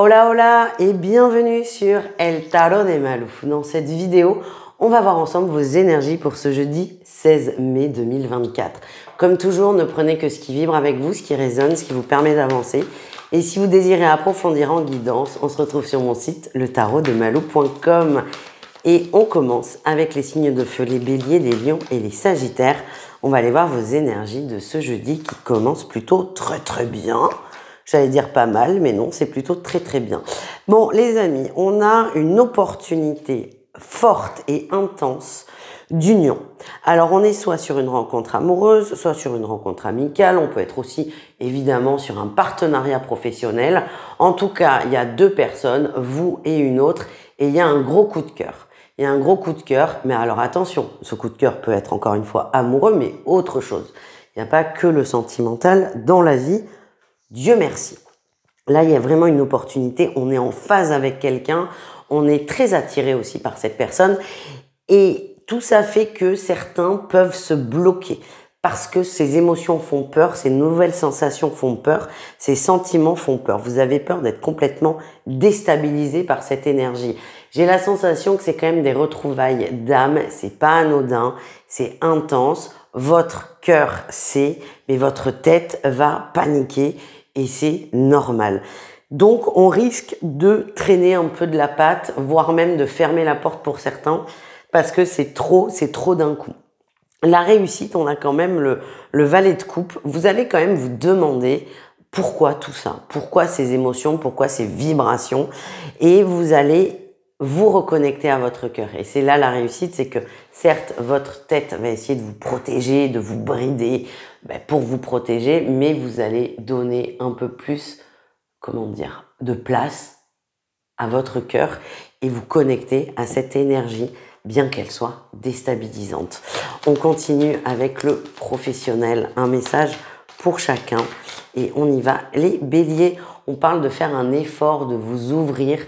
Hola hola et bienvenue sur El Tarot de Malou. Dans cette vidéo, on va voir ensemble vos énergies pour ce jeudi 16 mai 2024. Comme toujours, ne prenez que ce qui vibre avec vous, ce qui résonne, ce qui vous permet d'avancer. Et si vous désirez approfondir en guidance, on se retrouve sur mon site letarotdemalou.com. Et on commence avec les signes de feu, les béliers, les lions et les sagittaires. On va aller voir vos énergies de ce jeudi qui commence plutôt très bien. J'allais dire pas mal, mais non, c'est plutôt très bien. Bon, les amis, on a une opportunité forte et intense d'union. Alors, on est soit sur une rencontre amoureuse, soit sur une rencontre amicale. On peut être aussi, évidemment, sur un partenariat professionnel. En tout cas, il y a deux personnes, vous et une autre, et il y a un gros coup de cœur. Il y a un gros coup de cœur, mais alors attention, ce coup de cœur peut être encore une fois amoureux, mais autre chose. Il n'y a pas que le sentimental dans la vie. Dieu merci. Là, il y a vraiment une opportunité. On est en phase avec quelqu'un. On est très attiré aussi par cette personne. Et tout ça fait que certains peuvent se bloquer parce que ces émotions font peur, ces nouvelles sensations font peur, ces sentiments font peur. Vous avez peur d'être complètement déstabilisé par cette énergie. J'ai la sensation que c'est quand même des retrouvailles d'âme. C'est pas anodin, c'est intense. Votre cœur sait, mais votre tête va paniquer. Et c'est normal. Donc, on risque de traîner un peu de la patte, voire même de fermer la porte pour certains, parce que c'est trop d'un coup. La réussite, on a quand même le valet de coupe. Vous allez quand même vous demander pourquoi tout ça, pourquoi ces émotions, pourquoi ces vibrations, et vous allez vous reconnecter à votre cœur. Et c'est là la réussite, c'est que certes, votre tête va essayer de vous protéger, de vous brider, pour vous protéger, mais vous allez donner un peu plus, de place à votre cœur et vous connecter à cette énergie, bien qu'elle soit déstabilisante. On continue avec le professionnel, un message pour chacun et on y va. Les béliers, on parle de faire un effort, de vous ouvrir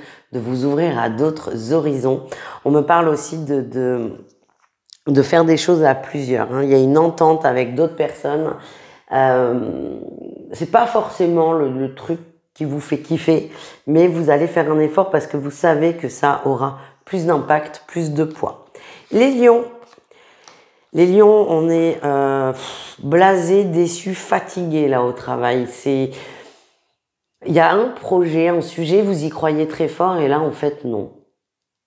à d'autres horizons. On me parle aussi de faire des choses à plusieurs. Il y a une entente avec d'autres personnes. C'est pas forcément le truc qui vous fait kiffer, mais vous allez faire un effort parce que vous savez que ça aura plus d'impact, plus de poids. Les lions, on est blasés, déçus, fatigués là au travail. Il y a un projet, un sujet, vous y croyez très fort et là en fait non.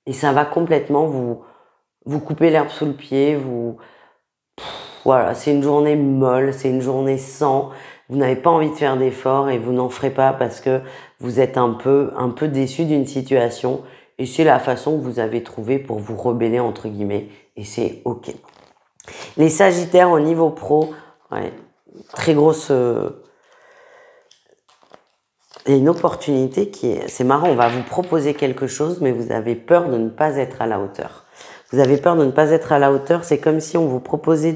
Et ça va complètement vous couper l'herbe sous le pied, voilà, c'est une journée molle, c'est une journée sans, vous n'avez pas envie de faire d'efforts et vous n'en ferez pas parce que vous êtes un peu déçu d'une situation et c'est la façon que vous avez trouvé pour vous rebeller entre guillemets et c'est ok. Les sagittaires au niveau pro, ouais, très grosse... Il y a une opportunité c'est marrant, on va vous proposer quelque chose mais vous avez peur de ne pas être à la hauteur. Vous avez peur de ne pas être à la hauteur, c'est comme si on vous proposait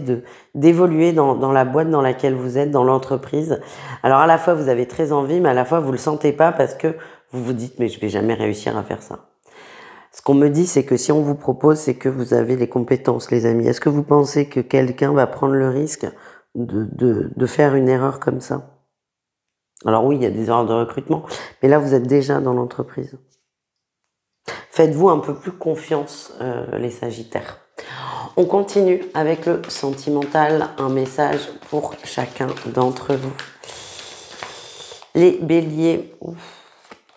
d'évoluer dans la boîte dans laquelle vous êtes, dans l'entreprise. Alors à la fois vous avez très envie, mais à la fois vous le sentez pas parce que vous vous dites mais je vais jamais réussir à faire ça. Ce qu'on me dit c'est que si on vous propose, c'est que vous avez les compétences les amis. Est-ce que vous pensez que quelqu'un va prendre le risque de faire une erreur comme ça? Alors oui, il y a des erreurs de recrutement, mais là vous êtes déjà dans l'entreprise. Faites-vous un peu plus confiance, les sagittaires. On continue avec le sentimental, un message pour chacun d'entre vous. Les béliers,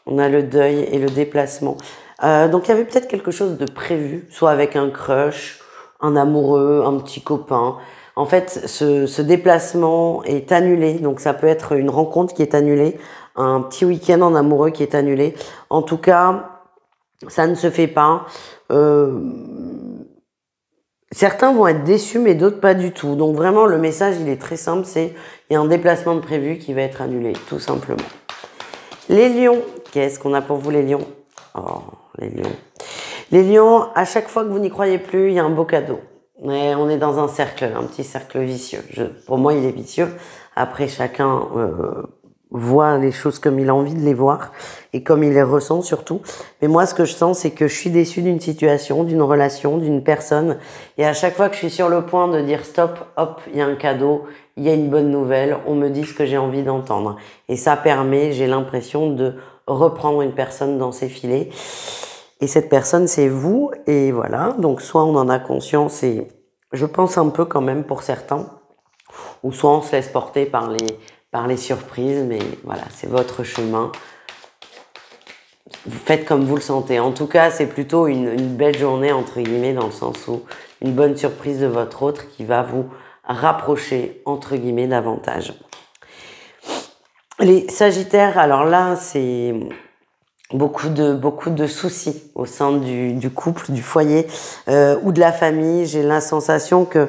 on a le deuil et le déplacement. Donc il y avait peut-être quelque chose de prévu, soit avec un crush, un amoureux, un petit copain. En fait, ce déplacement est annulé, donc ça peut être une rencontre qui est annulée, un petit week-end en amoureux qui est annulé. En tout cas, ça ne se fait pas. Certains vont être déçus, mais d'autres pas du tout. Donc vraiment, le message, il est très simple, il y a un déplacement de prévu qui va être annulé, tout simplement. Les lions, qu'est-ce qu'on a pour vous les lions? Oh, les lions. Les lions, à chaque fois que vous n'y croyez plus, il y a un beau cadeau. Mais on est dans un petit cercle vicieux. Pour moi, il est vicieux. Après, chacun voit les choses comme il a envie de les voir et comme il les ressent surtout. Mais moi, ce que je sens, c'est que je suis déçue d'une situation, d'une relation, d'une personne. Et à chaque fois que je suis sur le point de dire stop, hop, il y a un cadeau, il y a une bonne nouvelle, on me dit ce que j'ai envie d'entendre. Et ça permet, j'ai l'impression, de reprendre une personne dans ses filets. Et cette personne, c'est vous. Et voilà, donc soit on en a conscience et je pense un peu quand même pour certains, ou soit on se laisse porter par les surprises, mais voilà, c'est votre chemin. Vous faites comme vous le sentez. En tout cas, c'est plutôt une belle journée, entre guillemets, dans le sens où une bonne surprise de votre autre qui va vous rapprocher, entre guillemets, davantage. Les Sagittaires, alors là, c'est beaucoup de soucis au sein du couple, du foyer ou de la famille. J'ai la sensation que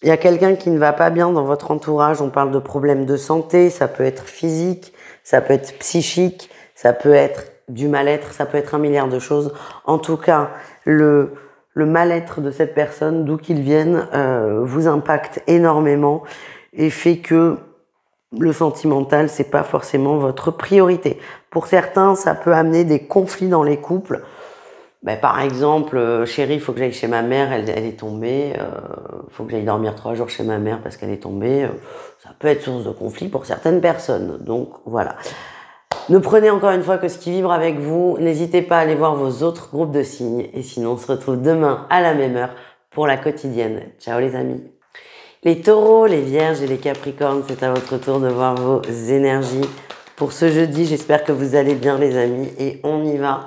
il y a quelqu'un qui ne va pas bien dans votre entourage. On parle de problèmes de santé, ça peut être physique, ça peut être psychique, ça peut être du mal-être, ça peut être un milliard de choses. En tout cas, le mal-être de cette personne, d'où qu'il vienne, vous impacte énormément et fait que le sentimental, c'est pas forcément votre priorité. Pour certains, ça peut amener des conflits dans les couples. Ben, par exemple, chérie, il faut que j'aille chez ma mère, elle est tombée. Faut que j'aille dormir 3 jours chez ma mère parce qu'elle est tombée. Ça peut être source de conflit pour certaines personnes. Donc voilà. Ne prenez encore une fois que ce qui vibre avec vous. N'hésitez pas à aller voir vos autres groupes de signes. Et sinon, on se retrouve demain à la même heure pour la quotidienne. Ciao les amis. Les taureaux, les vierges et les capricornes, c'est à votre tour de voir vos énergies. Pour ce jeudi, j'espère que vous allez bien les amis. Et on y va.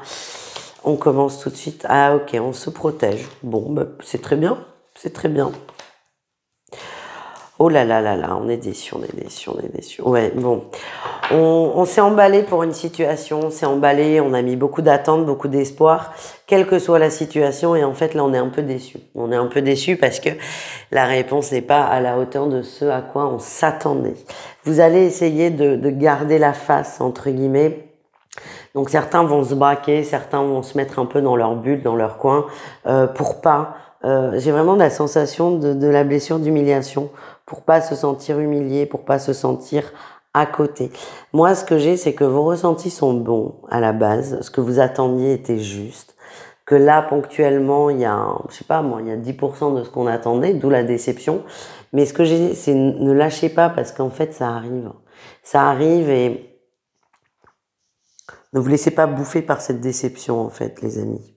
On commence tout de suite. Ah ok, on se protège. Bon, bah, c'est très bien. C'est très bien. Oh là là là là, on est déçus, on est déçus, on est déçus. Ouais, bon. On s'est emballé pour une situation, on s'est emballé, on a mis beaucoup d'attentes, beaucoup d'espoir, quelle que soit la situation. Et en fait, là, on est un peu déçus. On est un peu déçus parce que la réponse n'est pas à la hauteur de ce à quoi on s'attendait. Vous allez essayer de garder la face, entre guillemets. Donc certains vont se braquer, certains vont se mettre un peu dans leur bulle, dans leur coin, pour pas... j'ai vraiment la sensation de la blessure d'humiliation, pour pas se sentir humilié, pour pas se sentir à côté. Moi, ce que j'ai, c'est que vos ressentis sont bons à la base, ce que vous attendiez était juste, que là, ponctuellement, il y a, je sais pas moi, il y a 10% de ce qu'on attendait, d'où la déception. Mais ce que j'ai, c'est ne lâchez pas parce qu'en fait, ça arrive. Ça arrive et ne vous laissez pas bouffer par cette déception, en fait, les amis.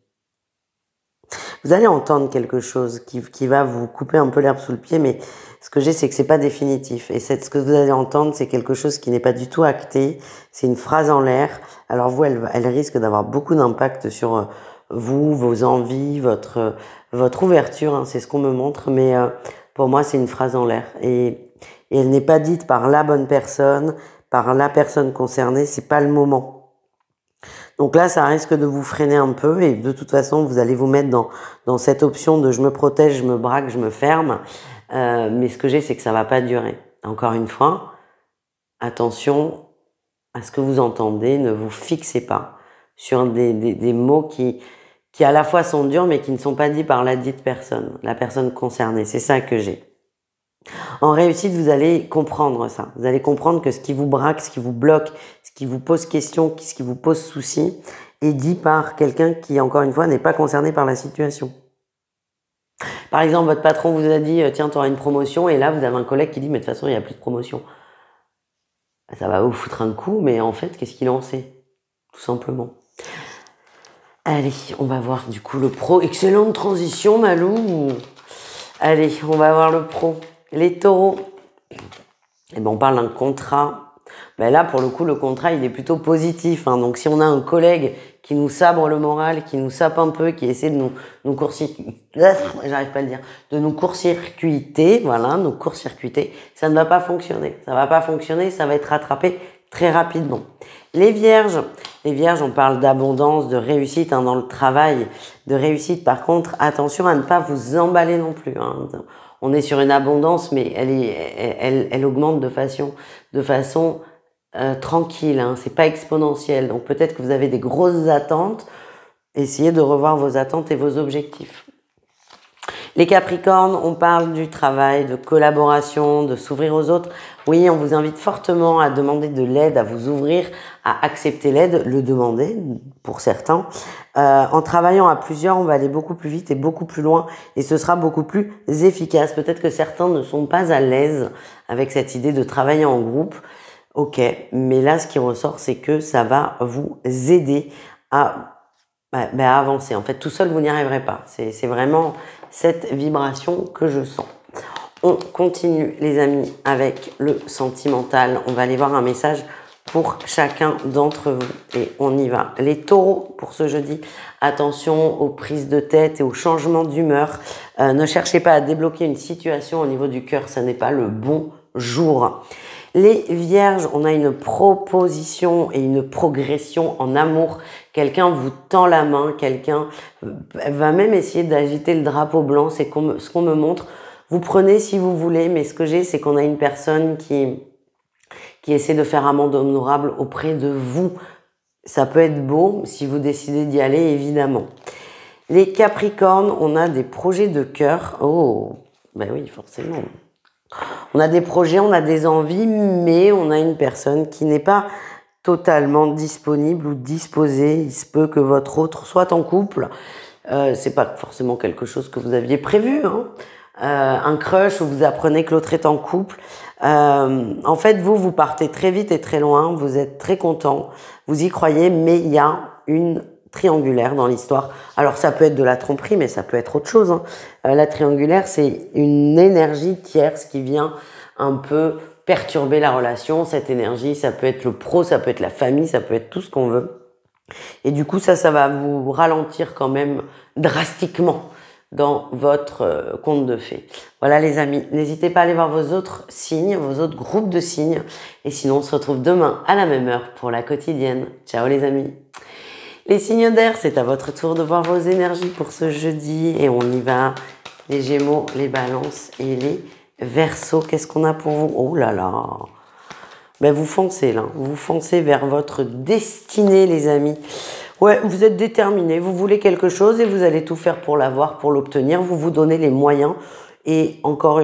Vous allez entendre quelque chose qui va vous couper un peu l'herbe sous le pied, mais ce que j'ai, c'est que c'est pas définitif. Et ce que vous allez entendre, c'est quelque chose qui n'est pas du tout acté. C'est une phrase en l'air. Alors vous, elle risque d'avoir beaucoup d'impact sur vous, vos envies, votre ouverture. Hein, c'est ce qu'on me montre, mais pour moi, c'est une phrase en l'air. Et elle n'est pas dite par la bonne personne, par la personne concernée. C'est pas le moment. Donc là, ça risque de vous freiner un peu et de toute façon, vous allez vous mettre dans cette option de je me protège, je me braque, je me ferme. Mais ce que j'ai, c'est que ça va pas durer. Encore une fois, attention à ce que vous entendez. Ne vous fixez pas sur des mots qui à la fois sont durs, mais qui ne sont pas dits par la dite personne, la personne concernée. C'est ça que j'ai. En réussite, vous allez comprendre ça. Vous allez comprendre que ce qui vous braque, ce qui vous bloque, ce qui vous pose question, ce qui vous pose souci, est dit par quelqu'un qui, encore une fois, n'est pas concerné par la situation. Par exemple, votre patron vous a dit « Tiens, tu auras une promotion » et là, vous avez un collègue qui dit « Mais de toute façon, il n'y a plus de promotion. » Ça va vous foutre un coup, mais en fait, qu'est-ce qu'il en sait? Tout simplement. Allez, on va voir du coup le pro. Excellente transition, Malou. Allez, on va voir le pro. Les taureaux, eh ben on parle d'un contrat. Ben là, pour le coup, le contrat, il est plutôt positif. Hein. Donc, si on a un collègue qui nous sabre le moral, qui nous sape un peu, qui essaie de nous court-circuiter, j'arrive pas à le dire, de nous court-circuiter, voilà, nous court-circuiter, ça ne va pas fonctionner. Ça va pas fonctionner, ça va être rattrapé très rapidement. Les vierges, on parle d'abondance, de réussite hein, dans le travail, de réussite. Par contre, attention à ne pas vous emballer non plus. Hein. On est sur une abondance, mais elle augmente de façon tranquille. Hein. C'est pas exponentiel. Donc peut-être que vous avez des grosses attentes. Essayez de revoir vos attentes et vos objectifs. Les Capricornes, on parle du travail, de collaboration, de s'ouvrir aux autres. Oui, on vous invite fortement à demander de l'aide, à vous ouvrir, à accepter l'aide, le demander pour certains. En travaillant à plusieurs, on va aller beaucoup plus vite et beaucoup plus loin et ce sera beaucoup plus efficace. Peut-être que certains ne sont pas à l'aise avec cette idée de travailler en groupe. Ok, mais là, ce qui ressort, c'est que ça va vous aider à, à avancer. En fait, tout seul, vous n'y arriverez pas. C'est vraiment cette vibration que je sens. On continue, les amis, avec le sentimental. On va aller voir un message pour chacun d'entre vous. Et on y va. Les taureaux, pour ce jeudi, attention aux prises de tête et aux changements d'humeur. Ne cherchez pas à débloquer une situation au niveau du cœur. Ça n'est pas le bon jour. Les vierges, on a une proposition et une progression en amour. Quelqu'un vous tend la main, quelqu'un va même essayer d'agiter le drapeau blanc. C'est ce qu'on me montre. Vous prenez si vous voulez, mais ce que j'ai, c'est qu'on a une personne qui essaie de faire amende honorable auprès de vous. Ça peut être beau si vous décidez d'y aller, évidemment. Les capricornes, on a des projets de cœur. Oh, ben oui, forcément. On a des projets, on a des envies, mais on a une personne qui n'est pas totalement disponible ou disposée. Il se peut que votre autre soit en couple. C'est pas forcément quelque chose que vous aviez prévu, hein. Un crush où vous apprenez que l'autre est en couple. En fait, vous partez très vite et très loin, vous êtes très content, vous y croyez, mais il y a une triangulaire dans l'histoire. Alors, ça peut être de la tromperie, mais ça peut être autre chose, hein. La triangulaire, c'est une énergie tierce qui vient un peu perturber la relation. Cette énergie, ça peut être le pro, ça peut être la famille, ça peut être tout ce qu'on veut. Et du coup, ça va vous ralentir quand même drastiquement dans votre conte de fées. Voilà les amis, n'hésitez pas à aller voir vos autres signes, vos autres groupes de signes. Et sinon, on se retrouve demain à la même heure pour la quotidienne. Ciao les amis. Les signes d'air, c'est à votre tour de voir vos énergies pour ce jeudi. Et on y va. Les Gémeaux, les Balances et les Verseaux. Qu'est-ce qu'on a pour vous? Oh là là. Ben vous foncez là. Vous foncez vers votre destinée les amis. Ouais, vous êtes déterminé, vous voulez quelque chose et vous allez tout faire pour l'avoir, pour l'obtenir. Vous vous donnez les moyens et encore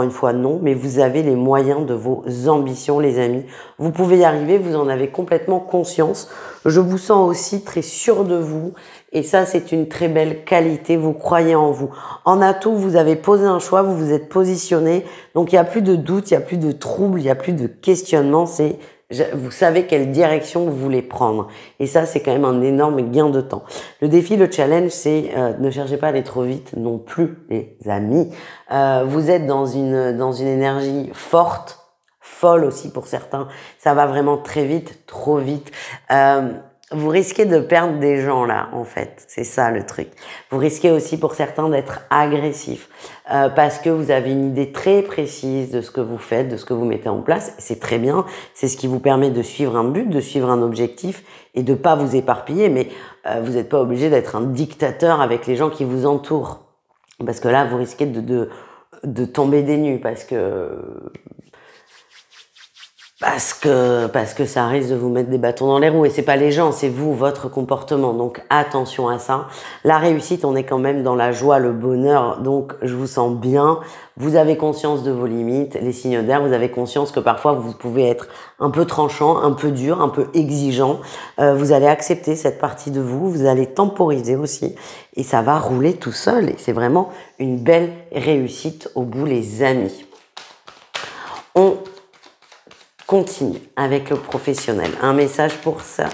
une fois non, mais vous avez les moyens de vos ambitions les amis. Vous pouvez y arriver, vous en avez complètement conscience. Je vous sens aussi très sûr de vous et ça c'est une très belle qualité, vous croyez en vous. En atout, vous avez posé un choix, vous vous êtes positionné, donc il n'y a plus de doute, il n'y a plus de trouble, il n'y a plus de questionnement, vous savez quelle direction vous voulez prendre. Et ça, c'est quand même un énorme gain de temps. Le défi, le challenge, c'est ne cherchez pas à aller trop vite non plus, les amis. Vous êtes dans une énergie forte, folle aussi pour certains. Ça va vraiment très vite, trop vite. Vous risquez de perdre des gens là, en fait. C'est ça le truc. Vous risquez aussi pour certains d'être agressif parce que vous avez une idée très précise de ce que vous faites, de ce que vous mettez en place. C'est très bien. C'est ce qui vous permet de suivre un but, de suivre un objectif et de pas vous éparpiller. Mais vous n'êtes pas obligé d'être un dictateur avec les gens qui vous entourent. Parce que là, vous risquez de tomber des nues parce que ça risque de vous mettre des bâtons dans les roues et c'est pas les gens, c'est vous, votre comportement. Donc attention à ça. La réussite, on est quand même dans la joie, le bonheur. Donc je vous sens bien. Vous avez conscience de vos limites. Les signes d'air, vous avez conscience que parfois vous pouvez être un peu tranchant, un peu dur, un peu exigeant. Vous allez accepter cette partie de vous. Vous allez temporiser aussi et ça va rouler tout seul. Et c'est vraiment une belle réussite au bout, les amis. On continue avec le professionnel. Un message pour ça,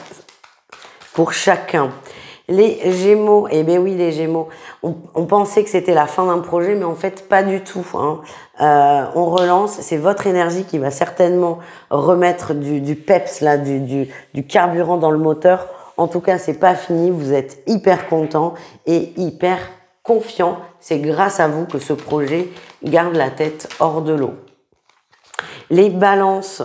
pour chacun. Les Gémeaux, eh bien oui, les Gémeaux, on pensait que c'était la fin d'un projet, mais en fait, pas du tout, hein. On relance, c'est votre énergie qui va certainement remettre du peps, là, du carburant dans le moteur. En tout cas, c'est pas fini, vous êtes hyper content et hyper confiant. C'est grâce à vous que ce projet garde la tête hors de l'eau. Les balances,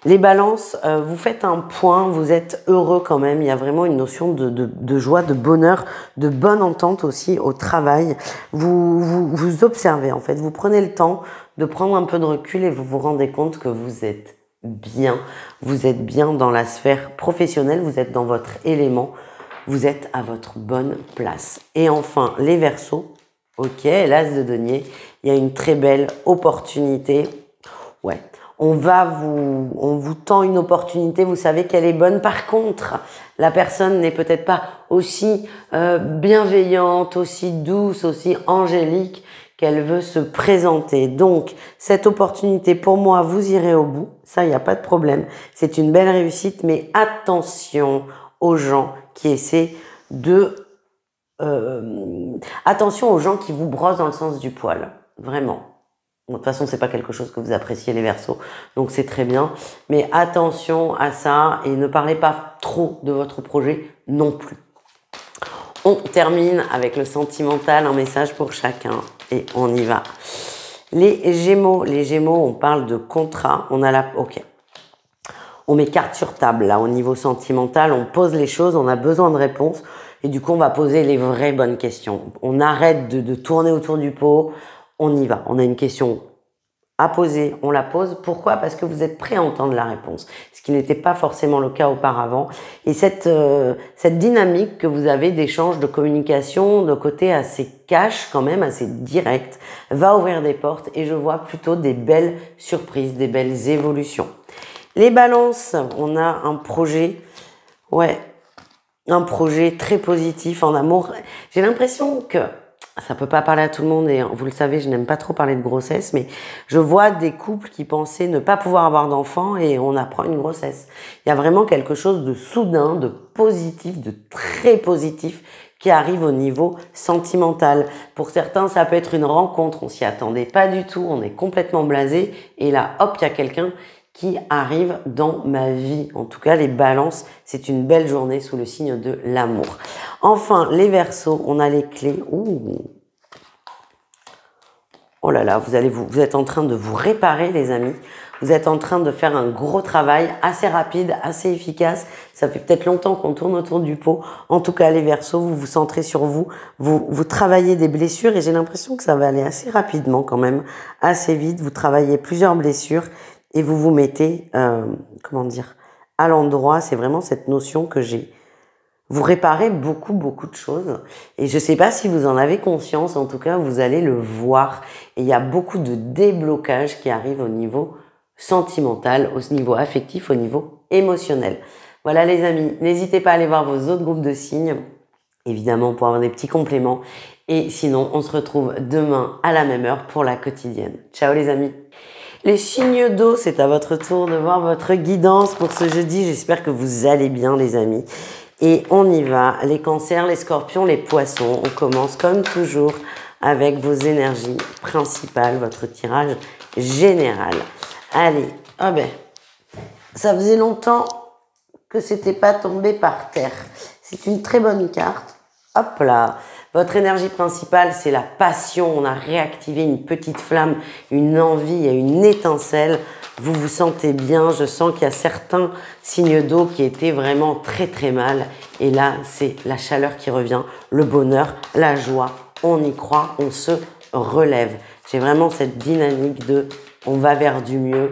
vous faites un point, vous êtes heureux quand même. Il y a vraiment une notion de joie, de bonheur, de bonne entente aussi au travail. Vous observez en fait, vous prenez le temps de prendre un peu de recul et vous vous rendez compte que vous êtes bien. Vous êtes bien dans la sphère professionnelle, vous êtes dans votre élément, vous êtes à votre bonne place. Et enfin, les Verseaux, ok, l'As de denier, il y a une très belle opportunité. Ouais. On vous tend une opportunité, vous savez qu'elle est bonne. Par contre, la personne n'est peut-être pas aussi bienveillante, aussi douce, aussi angélique qu'elle veut se présenter. Donc, cette opportunité, pour moi, vous irez au bout. Ça, il n'y a pas de problème. C'est une belle réussite, mais attention aux gens qui essaient de... attention aux gens qui vous brossent dans le sens du poil. Vraiment. De toute façon, c'est pas quelque chose que vous appréciez les Verseaux, donc c'est très bien. Mais attention à ça et ne parlez pas trop de votre projet non plus. On termine avec le sentimental, un message pour chacun et on y va. Les Gémeaux, on parle de contrat. On a la, ok. On met carte sur table là au niveau sentimental, on pose les choses, on a besoin de réponses et du coup on va poser les vraies bonnes questions. On arrête de tourner autour du pot. On y va. On a une question à poser, on la pose. Pourquoi? Parce que vous êtes prêt à entendre la réponse, ce qui n'était pas forcément le cas auparavant. Et cette dynamique que vous avez d'échange, de communication, de côté assez cash quand même, assez direct, va ouvrir des portes et je vois plutôt des belles surprises, des belles évolutions. Les balances, on a un projet, un projet très positif en amour. J'ai l'impression que ça peut pas parler à tout le monde et vous le savez, je n'aime pas trop parler de grossesse, mais je vois des couples qui pensaient ne pas pouvoir avoir d'enfants et on apprend une grossesse. Il y a vraiment quelque chose de soudain, de positif, de très positif qui arrive au niveau sentimental. Pour certains, ça peut être une rencontre, on s'y attendait pas du tout, on est complètement blasé et là, hop, il y a quelqu'un qui arrive dans ma vie. En tout cas, les balances, c'est une belle journée sous le signe de l'amour. Enfin, les Verseaux, on a les clés. Ouh. Oh là là, vous êtes en train de vous réparer, les amis. Vous êtes en train de faire un gros travail assez rapide, assez efficace. Ça fait peut-être longtemps qu'on tourne autour du pot. En tout cas, les Verseaux, vous vous centrez sur vous. Vous travaillez des blessures et j'ai l'impression que ça va aller assez rapidement quand même, assez vite. Vous travaillez plusieurs blessures et vous vous mettez, comment dire, à l'endroit. C'est vraiment cette notion que j'ai. Vous réparez beaucoup de choses. Et je ne sais pas si vous en avez conscience. En tout cas, vous allez le voir. Et il y a beaucoup de déblocage qui arrive au niveau sentimental, au niveau affectif, au niveau émotionnel. Voilà les amis, n'hésitez pas à aller voir vos autres groupes de signes, évidemment pour avoir des petits compléments. Et sinon, on se retrouve demain à la même heure pour la quotidienne. Ciao les amis. Les signes d'eau, c'est à votre tour de voir votre guidance pour ce jeudi. J'espère que vous allez bien les amis. Et on y va, les cancers, les scorpions, les poissons. On commence comme toujours avec vos énergies principales, votre tirage général. Allez, oh ben, ça faisait longtemps que c'était pas tombé par terre. C'est une très bonne carte. Hop là. Votre énergie principale, c'est la passion. On a réactivé une petite flamme, une envie et une étincelle. Vous vous sentez bien. Je sens qu'il y a certains signes d'eau qui étaient vraiment très mal. Et là, c'est la chaleur qui revient, le bonheur, la joie. On y croit, on se relève. J'ai vraiment cette dynamique de on va vers du mieux.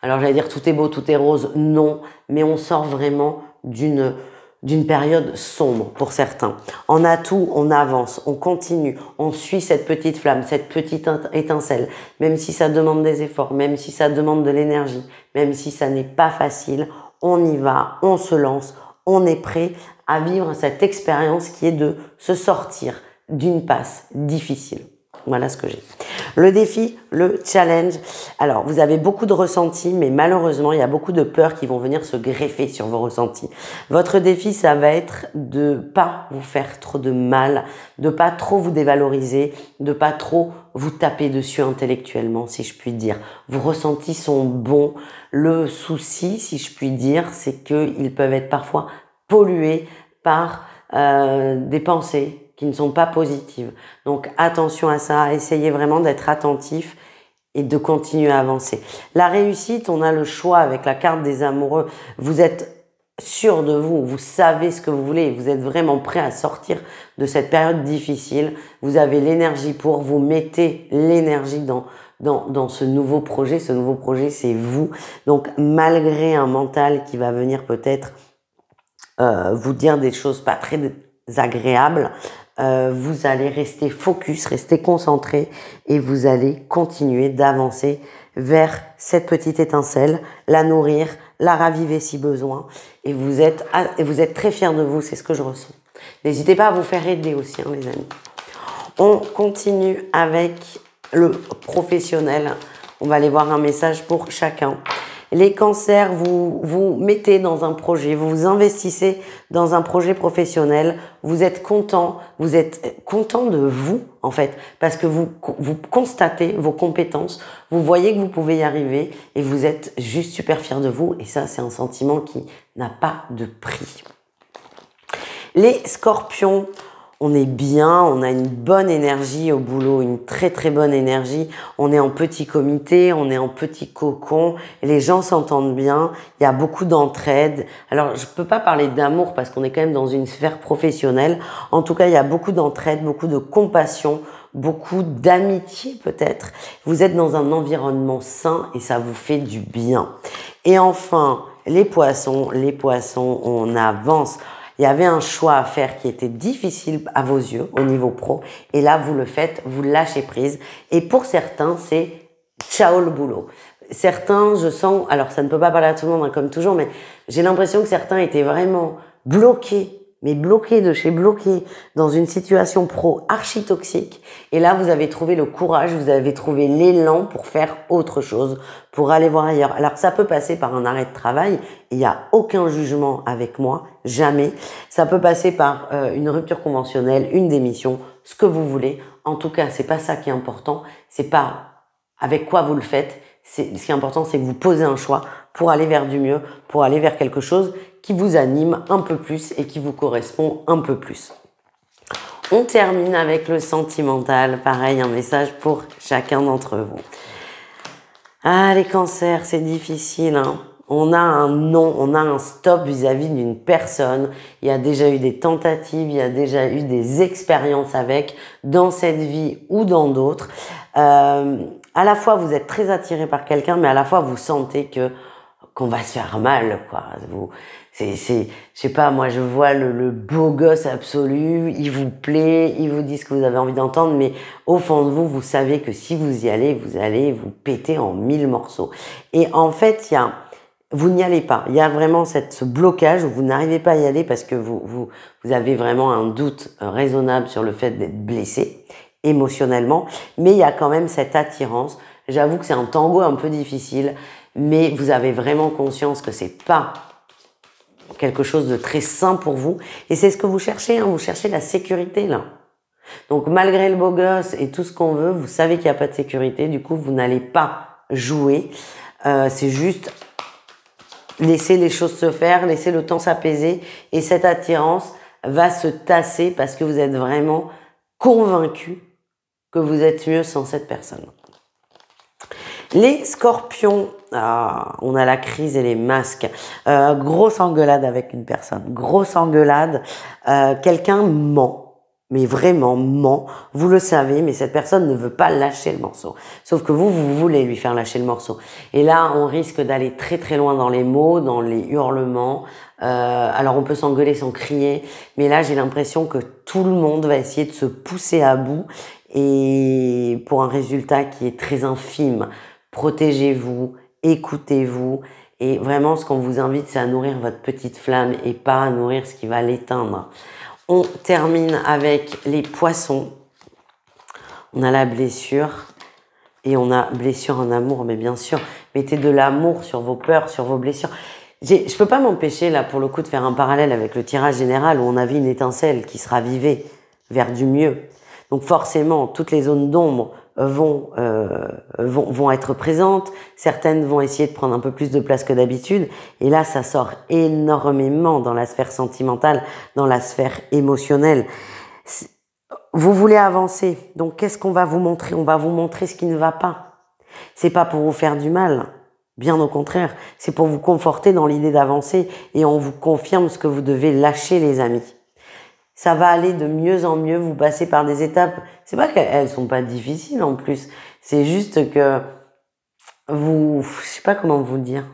Alors j'allais dire tout est beau, tout est rose. Non, mais on sort vraiment d'une période sombre pour certains. En atout, on avance, on continue, on suit cette petite flamme, cette petite étincelle, même si ça demande des efforts, même si ça demande de l'énergie, même si ça n'est pas facile, on y va, on se lance, on est prêt à vivre cette expérience qui est de se sortir d'une passe difficile. Voilà ce que j'ai. Le défi, le challenge. Alors, vous avez beaucoup de ressentis, mais malheureusement, il y a beaucoup de peurs qui vont venir se greffer sur vos ressentis. Votre défi, ça va être de pas vous faire trop de mal, de pas trop vous dévaloriser, de pas trop vous taper dessus intellectuellement, si je puis dire. Vos ressentis sont bons. Le souci, si je puis dire, c'est qu'ils peuvent être parfois pollués par des pensées qui ne sont pas positives. Donc attention à ça, essayez vraiment d'être attentif et de continuer à avancer. La réussite, on a le choix avec la carte des amoureux. Vous êtes sûr de vous, vous savez ce que vous voulez, vous êtes vraiment prêt à sortir de cette période difficile. Vous avez l'énergie pour, vous mettez l'énergie dans ce nouveau projet. Ce nouveau projet, c'est vous. Donc malgré un mental qui va venir peut-être vous dire des choses pas très agréables, vous allez rester focus, rester concentré et vous allez continuer d'avancer vers cette petite étincelle, la nourrir, la raviver si besoin et vous êtes très fiers de vous, c'est ce que je ressens. N'hésitez pas à vous faire aider aussi, hein, les amis. On continue avec le professionnel. On va aller voir un message pour chacun. Les cancers, vous vous mettez dans un projet, vous vous investissez dans un projet professionnel, vous êtes content de vous en fait, parce que vous constatez vos compétences, vous voyez que vous pouvez y arriver et vous êtes juste super fier de vous et ça c'est un sentiment qui n'a pas de prix. Les scorpions, on est bien, on a une bonne énergie au boulot, une très très bonne énergie. On est en petit comité, on est en petit cocon, les gens s'entendent bien, il y a beaucoup d'entraide. Alors je peux pas parler d'amour parce qu'on est quand même dans une sphère professionnelle. En tout cas, il y a beaucoup d'entraide, beaucoup de compassion, beaucoup d'amitié peut-être. Vous êtes dans un environnement sain et ça vous fait du bien. Et enfin, les poissons, on avance. Il y avait un choix à faire qui était difficile à vos yeux au niveau pro. Et là, vous le faites, vous lâchez prise. Et pour certains, c'est ciao le boulot. Certains, je sens, alors ça ne peut pas parler à tout le monde hein, comme toujours, mais j'ai l'impression que certains étaient vraiment bloqués, mais bloqués de chez bloqués dans une situation pro archi toxique. Et là, vous avez trouvé le courage, vous avez trouvé l'élan pour faire autre chose, pour aller voir ailleurs. Alors, ça peut passer par un arrêt de travail. Il n'y a aucun jugement avec moi, jamais. Ça peut passer par une rupture conventionnelle, une démission, ce que vous voulez. En tout cas, c'est pas ça qui est important. C'est pas avec quoi vous le faites. Ce qui est important, c'est que vous posez un choix pour aller vers du mieux, pour aller vers quelque chose qui vous anime un peu plus et qui vous correspond un peu plus. On termine avec le sentimental. Pareil, un message pour chacun d'entre vous. Ah, les cancers, c'est difficile, hein. On a un non, on a un stop vis-à-vis d'une personne. Il y a déjà eu des tentatives, il y a déjà eu des expériences avec, dans cette vie ou dans d'autres. À la fois, vous êtes très attiré par quelqu'un, mais à la fois, vous sentez qu'on va se faire mal, quoi. Je sais pas, moi, je vois le beau gosse absolu, il vous plaît, il vous dit ce que vous avez envie d'entendre, mais au fond de vous, vous savez que si vous y allez, vous allez vous péter en 1000 morceaux. Et en fait, vous n'y allez pas. Il y a vraiment ce blocage où vous n'arrivez pas à y aller parce que vous avez vraiment un doute raisonnable sur le fait d'être blessé émotionnellement, mais il y a quand même cette attirance. J'avoue que c'est un tango un peu difficile, mais vous avez vraiment conscience que c'est pas quelque chose de très sain pour vous, et c'est ce que vous cherchez, hein, vous cherchez la sécurité là. Donc malgré le beau gosse et tout ce qu'on veut, vous savez qu'il n'y a pas de sécurité, du coup vous n'allez pas jouer, c'est juste laisser les choses se faire, laisser le temps s'apaiser, et cette attirance va se tasser parce que vous êtes vraiment convaincu que vous êtes mieux sans cette personne. Les scorpions, on a la crise et les masques. Grosse engueulade avec une personne, grosse engueulade. Quelqu'un ment, mais vraiment ment. Vous le savez, mais cette personne ne veut pas lâcher le morceau. Sauf que vous voulez lui faire lâcher le morceau. Et là, on risque d'aller très très loin dans les mots, dans les hurlements. Alors on peut s'engueuler sans crier, mais là j'ai l'impression que tout le monde va essayer de se pousser à bout et pour un résultat qui est très infime. Protégez-vous, écoutez-vous, et vraiment ce qu'on vous invite, c'est à nourrir votre petite flamme et pas à nourrir ce qui va l'éteindre. On termine avec les poissons. On a la blessure et on a blessure en amour, mais bien sûr, mettez de l'amour sur vos peurs, sur vos blessures. Je peux pas m'empêcher là pour le coup de faire un parallèle avec le tirage général où on avait une étincelle qui se ravivait vers du mieux. Donc forcément, toutes les zones d'ombre vont être présentes. Certaines vont essayer de prendre un peu plus de place que d'habitude. Et là, ça sort énormément dans la sphère sentimentale, dans la sphère émotionnelle. Vous voulez avancer. Donc, qu'est-ce qu'on va vous montrer? On va vous montrer ce qui ne va pas. C'est pas pour vous faire du mal. Bien au contraire. C'est pour vous conforter dans l'idée d'avancer. Et on vous confirme ce que vous devez lâcher, les amis. Ça va aller de mieux en mieux, vous passez par des étapes. C'est pas qu'elles sont pas difficiles en plus. C'est juste que je sais pas comment vous dire.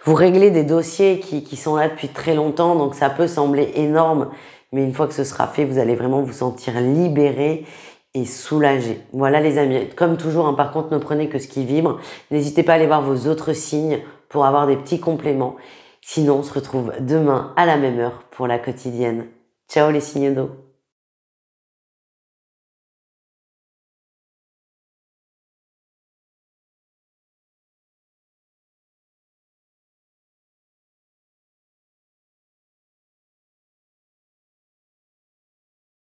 Vous réglez des dossiers qui sont là depuis très longtemps, donc ça peut sembler énorme. Mais une fois que ce sera fait, vous allez vraiment vous sentir libéré et soulagé. Voilà les amis. Comme toujours, hein, par contre, ne prenez que ce qui vibre. N'hésitez pas à aller voir vos autres signes pour avoir des petits compléments. Sinon, on se retrouve demain à la même heure pour la quotidienne. Ciao les signes d'eau.